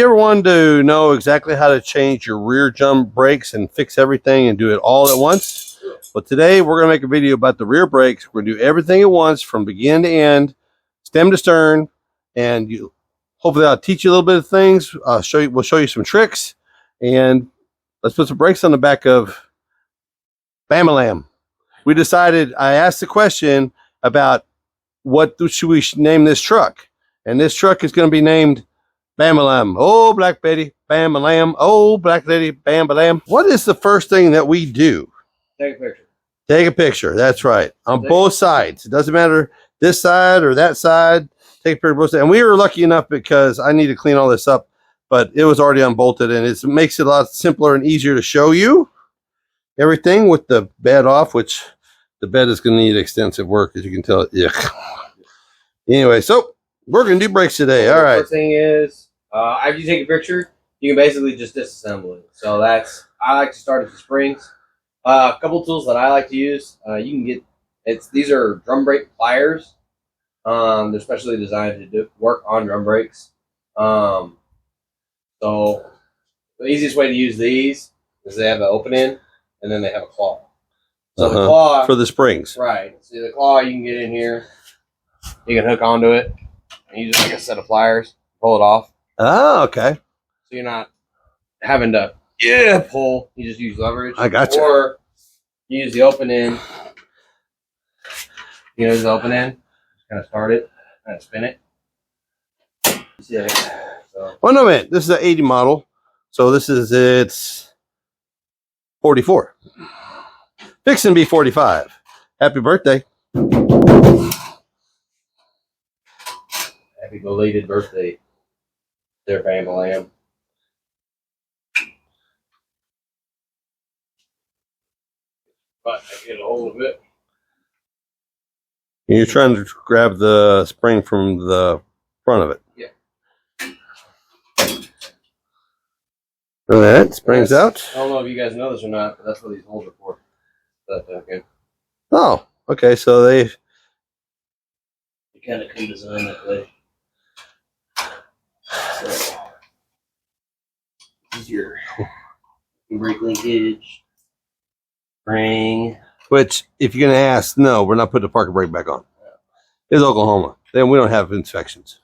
You ever wanted to know exactly how to change your rear jump brakes and fix everything and do it all at once? Well, today we're going to make a video about the rear brakes. We're going to do everything at once from beginning to end, stem to stern, and hopefully I'll teach you a little bit of things. We'll show you some tricks, and let's put some brakes on the back of Bamalam. We decided, I asked the question about what should we name this truck, and this truck is going to be named Bamalam. Oh, Black Betty, Bamalam. Oh, Black Lady, Bamalam. What is the first thing that we do? Take a picture. Take a picture. That's right. On both sides. It doesn't matter this side or that side. Take a picture of both sides. And we were lucky enough because I need to clean all this up, but it was already unbolted, and it makes it a lot simpler and easier to show you everything with the bed off, which the bed is going to need extensive work, as you can tell. Yeah. Anyway, so we're going to do brakes today. All right. First thing is, after you take a picture, you can basically just disassemble it. So I like to start at the springs. A couple tools that I like to use, you can get, these are drum brake pliers. They're specially designed to work on drum brakes. So the easiest way to use these is they have an open end and then they have a claw. So the claw for the springs. Right. See the claw, you can get in here, you can hook onto it, and use it like a set of pliers, pull it off. Oh, okay. So you're not having to pull. You just use leverage. I got you. Or you use the open end. You use the open end. Just kind of start it, kind of spin it. Yeah. So. Oh no, man! This is an 80 model, so this is its 44. Fixing to be 45. Happy birthday! Happy belated birthday, there, Bamalam. But I get a hold of it. You're trying to grab the spring from the front of it. Yeah. All right, springs out. I don't know if you guys know this or not, but that's what these holes are for. But, okay. Oh, okay. So they kind of come designed that way. So, this is your brake linkage, spring. Which, if you're gonna ask, no, we're not putting the parking brake back on. It's Oklahoma. Then we don't have inspections.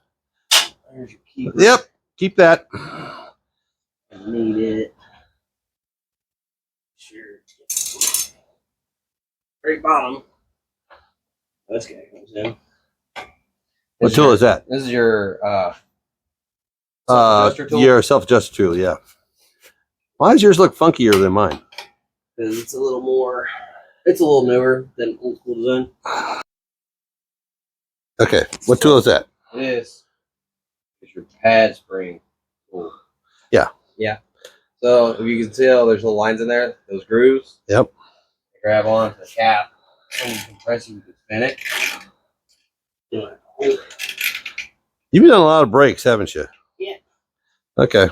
There's your keeper. Yep, keep that. I need it. Sure. Brake bottom. This guy comes in. What tool is that? This is your self-adjuster tool. Your self-adjuster tool, yeah. Why does yours look funkier than mine? Because it's a little more, it's a little newer than old school design. Okay, what tool is that? This is your pad spring tool. Yeah. Yeah. So if you can tell, there's little lines in there, those grooves. Yep. Grab on the cap, and you can press it, you can spin it. You've done a lot of brakes, haven't you? Yeah. Okay.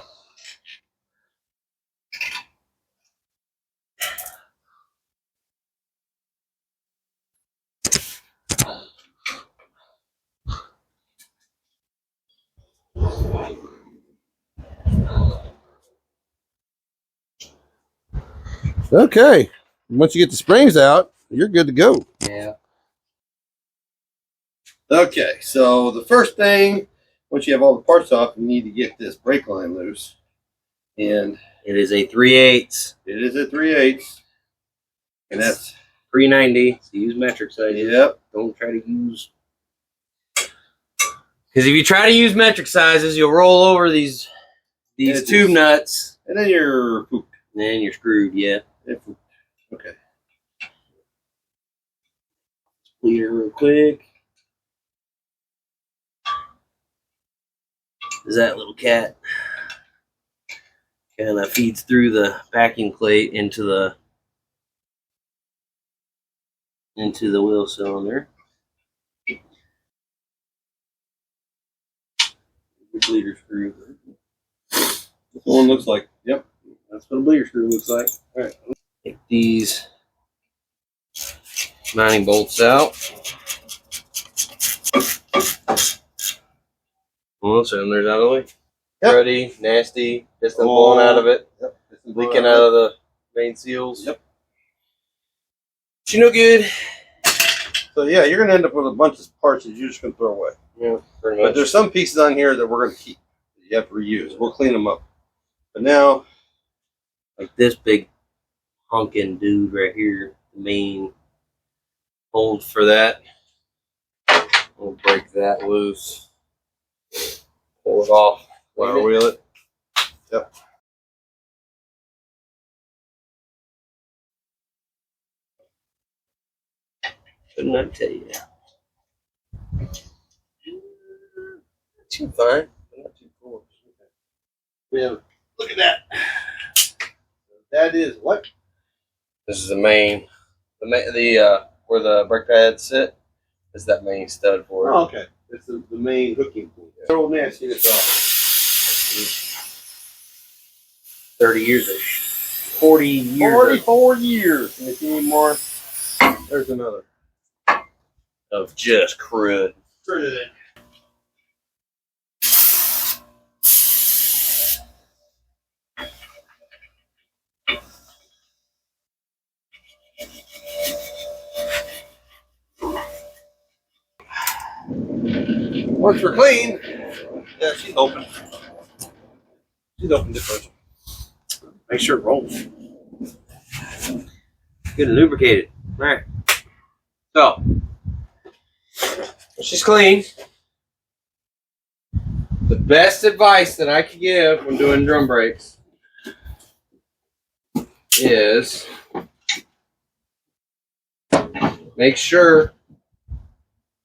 Okay. Once you get the springs out, you're good to go. Yeah. Okay, so the first thing, once you have all the parts off, you need to get this brake line loose. And it is a 3/8. it is a 3/8. And that's 390. So use metric sizes. Yep. Don't try to use. Because if you try to use metric sizes, you'll roll over these tube nuts. And then you're pooped. And then you're screwed, yeah. Okay. Bleed her real quick. Is that little cat kind of feeds through the backing plate into the wheel cylinder. The bleeder screw. This one looks like, yep. That's what a bleeder screw looks like. All right. Take these mounting bolts out. Well, cylinder's out of the way. Yep. Cruddy, nasty, piston blowing out of it, Yep. leaking out of the main seals. Yep. She no good. So yeah, you're gonna end up with a bunch of parts that you're just gonna throw away. Yeah, pretty But much. there's some pieces on here that we're gonna keep. That you have to reuse. We'll clean them up. But now, Like this big honking dude right here, the main hold for that. We'll break that loose. Pull it off. power wheel it. Yep. Couldn't I tell you? Too fine. Not too cool. We have. Look at that. That is what? This is the main, where the brake pads sit. Is that main stud for it? Oh, okay. It's the main hooking point. So nasty. It's off. 30 years ish. 40 years. 44 years. And if you need more, there's another. Of just crud. Once we're clean, yeah, she's open. She's open differential. Make sure it rolls. Good and lubricated. Alright. So, she's clean. The best advice that I could give when doing drum brakes is make sure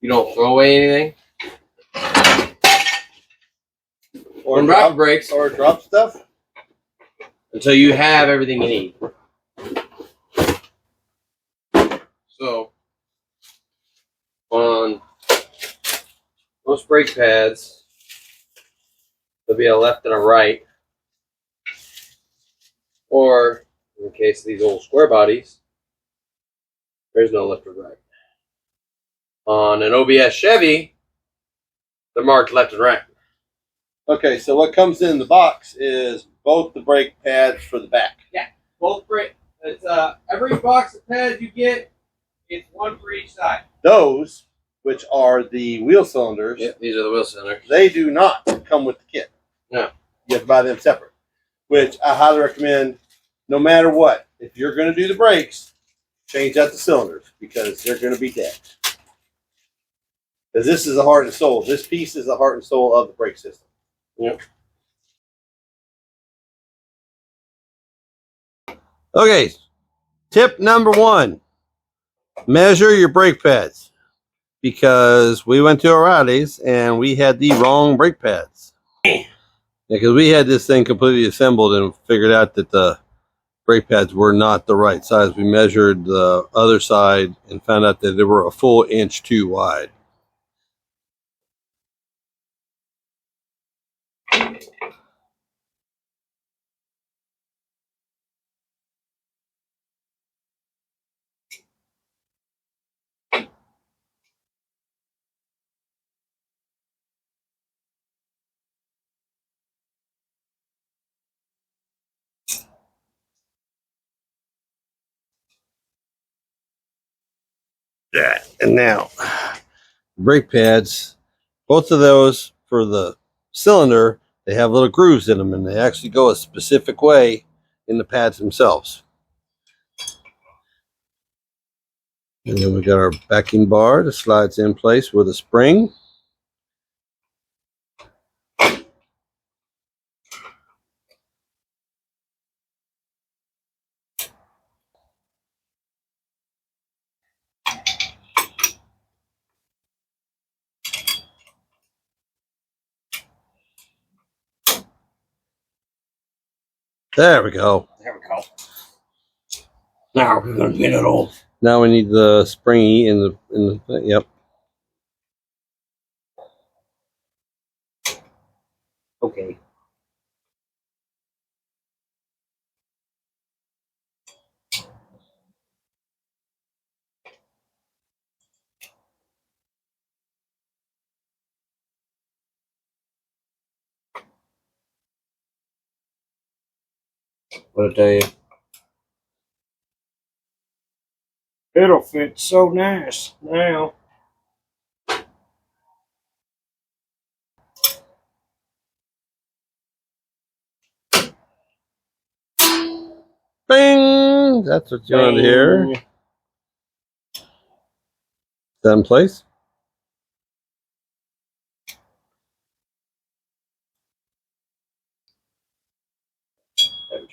you don't throw away anything. Or drop brakes or drop stuff. until you have everything you need. So, on most brake pads, there'll be a left and a right. Or, in the case of these old square bodies, there's no left or right. On an OBS Chevy, they're marked left and right. Okay, so what comes in the box is both the brake pads for the back. Both brake. It's every box of pads you get, it's one for each side. Those, which are the wheel cylinders, Yep, these are the wheel cylinders. they do not come with the kit. No. You have to buy them separate. Which I highly recommend, no matter what. If you're going to do the brakes, change out the cylinders because they're going to be dead. Because this is the heart and soul. This piece is the heart and soul of the brake system. Yep. Okay, tip number 1. Measure your brake pads. Because we went to O'Reilly's and we had the wrong brake pads. Because we had this thing completely assembled and figured out that the brake pads were not the right size. We measured the other side and found out that they were a full inch too wide. Yeah, and now brake pads, both of those for the cylinder, they have little grooves in them and they actually go a specific way in the pads themselves. And then we got our backing bar that slides in place with a spring. There we go. There we go. Now we're gonna get it all. Now we need the springy in the yep. Okay. What I tell you? It'll fit so nice now. Bing! That's what you want to hear. Is that in place?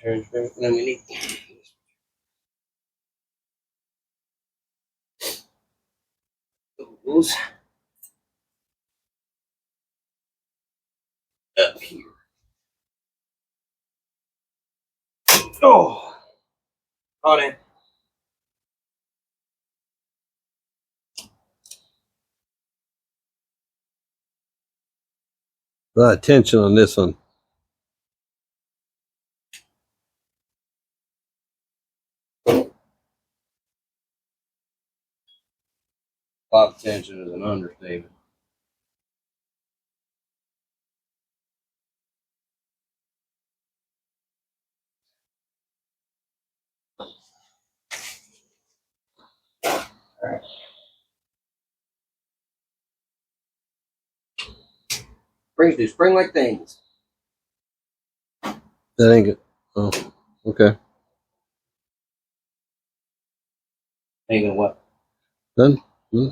Then we need. Those up here. Oh, hold it. A lot of tension on this one. Pop tension is an understatement. Springs do spring like things. That ain't good. Oh, okay. Ain't gonna what? Done? Hmm.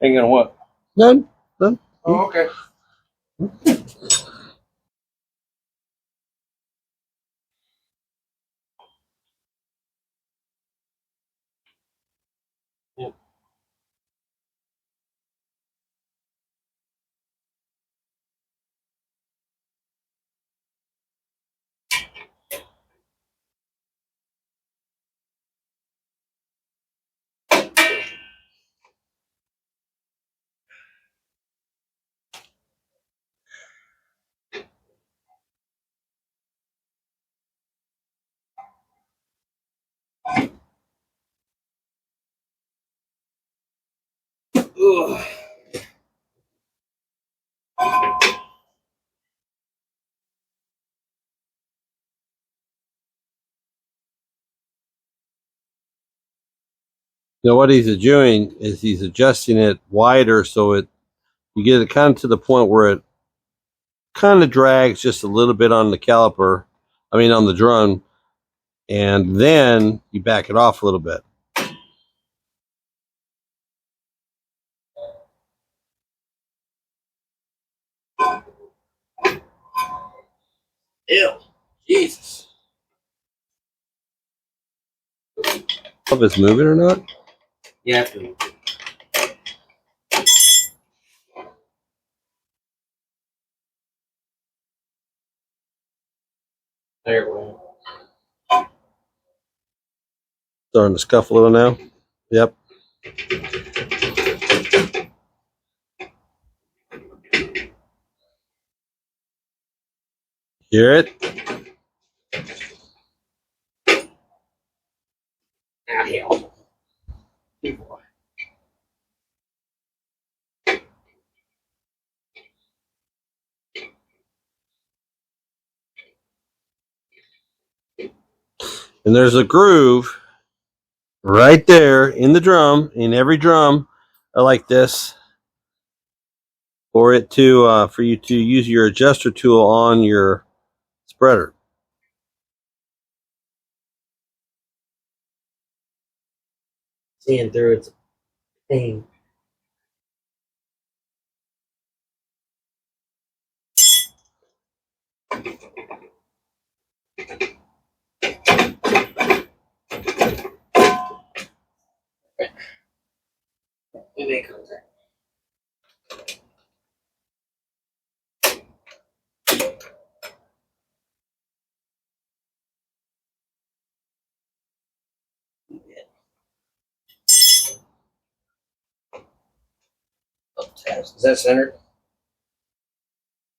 Ain't gonna what? Done? Done? Oh, okay. Yeah. Ugh. Now what he's doing is he's adjusting it wider so you get it kind of to the point where it kind of drags just a little bit on the caliper, on the drum, and then you back it off a little bit. Ew. Jesus. If it's moving or not? You have to. There we go. Starting to scuff a little now. Yep. Hear it? Now hell. Good boy. And there's a groove right there in the drum, in every drum like this, for you to use your adjuster tool on your spreader. Seeing through it's a pain. It ain't coming there. Is that centered?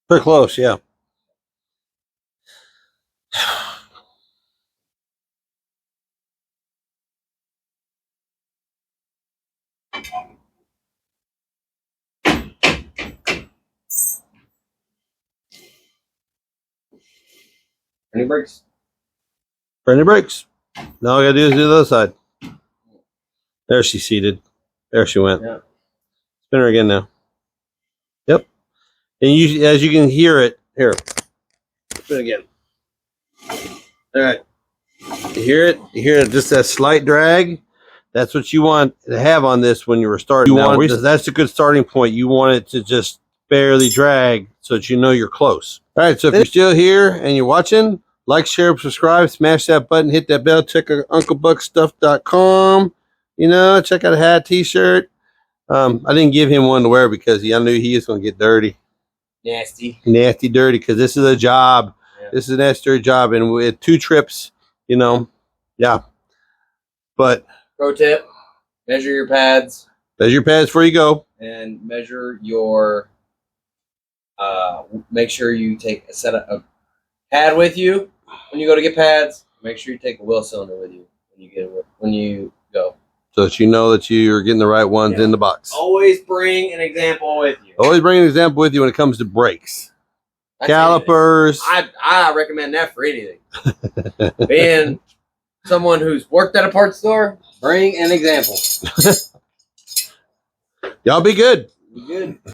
Pretty close, yeah. Any brakes? Friendly brakes. Now all I gotta do is do the other side. There she's seated. There she went. Yeah. Spin her again now. Yep. And you, as you can hear it, here. Spin again. All right. You hear it? You hear it? Just that slight drag. That's what you want to have on this when you were starting. That's a good starting point. You want it to just barely drag so that you know you're close. All right. So if you're still here and you're watching, like, share, subscribe, smash that button, hit that bell, check out UncleBuckStuff.com. You know, check out a hat, t-shirt. I didn't give him one to wear because I knew he was going to get dirty. Nasty, dirty, because this is a job. Yeah. This is an necessary job. And with 2 trips, you know, yeah. But pro tip, measure your pads. Measure your pads before you go. And measure your, make sure you take a pad with you when you go to get pads. Make sure you take a wheel cylinder with you when you go. So that you know that you're getting the right ones in the box. Always bring an example with you. Always bring an example with you when it comes to brakes. That's calipers. I recommend that for anything. Being someone who's worked at a parts store, bring an example. Y'all be good. Be good.